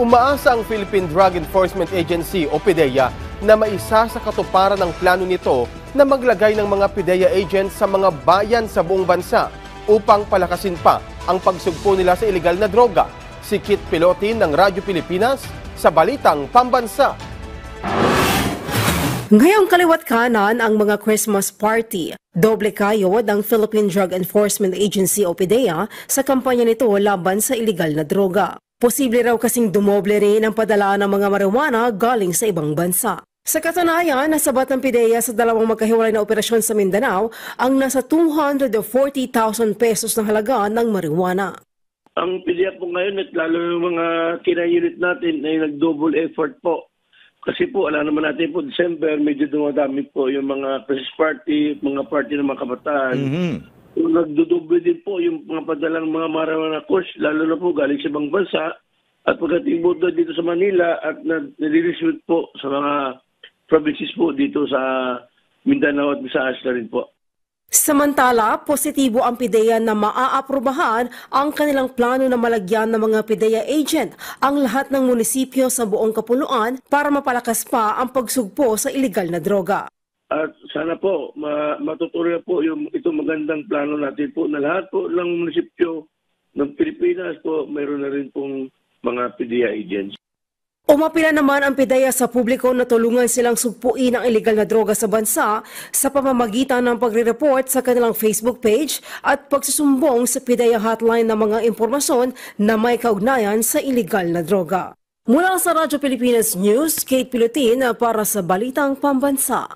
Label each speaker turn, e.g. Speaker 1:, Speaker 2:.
Speaker 1: Umaasa ang Philippine Drug Enforcement Agency o PDEA na maisa sa katuparan ng plano nito na maglagay ng mga PDEA agents sa mga bayan sa buong bansa upang palakasin pa ang pagsugpo nila sa ilegal na droga. Si Kit Pilotin ng Radyo Pilipinas sa Balitang Pambansa.
Speaker 2: Ngayong kaliwat kanan ang mga Christmas party. Doble kayod ang Philippine Drug Enforcement Agency o PDEA sa kampanya nito laban sa ilegal na droga. Posible raw kasing dumoble rin ang padala ng mga marijuana galing sa ibang bansa. Sa katunayan, nasabat ng PDEA sa dalawang magkahiwalay na operasyon sa Mindanao ang nasa 240,000 pesos na halaga ng marijuana.
Speaker 3: Ang PDEA po ngayon at lalo yung mga kina-unit natin ay nag-double effort po. Kasi po, alam naman natin po, December, medyo dumadami po yung mga Christmas party, mga party ng mga kabataan. Nagdudoble din po yung mga padalang mga marijuana course, lalo na po galing sa ibang bansa. At pagdating po dito sa Manila at nare-distribute po sa mga provinces po dito sa Mindanao at Visayas na rin po.
Speaker 2: Samantala, positibo ang PDEA na maaaprubahan ang kanilang plano na malagyan ng mga PDEA agent ang lahat ng munisipyo sa buong kapuluan para mapalakas pa ang pagsugpo sa ilegal na droga.
Speaker 3: At sana po matutuloy po yung itong magandang plano natin po na lahat po ng munisipyo ng Pilipinas po mayroon na rin pong mga PDEA agents.
Speaker 2: Umapila naman ang PDEA sa publiko na tulungan silang sugpuin ang ilegal na droga sa bansa sa pamamagitan ng pagre-report sa kanilang Facebook page at pagsusumbong sa PDEA hotline ng mga impormasyon na may kaugnayan sa ilegal na droga. Mula sa Radyo Pilipinas News, Kate Pilotin para sa Balitang Pambansa.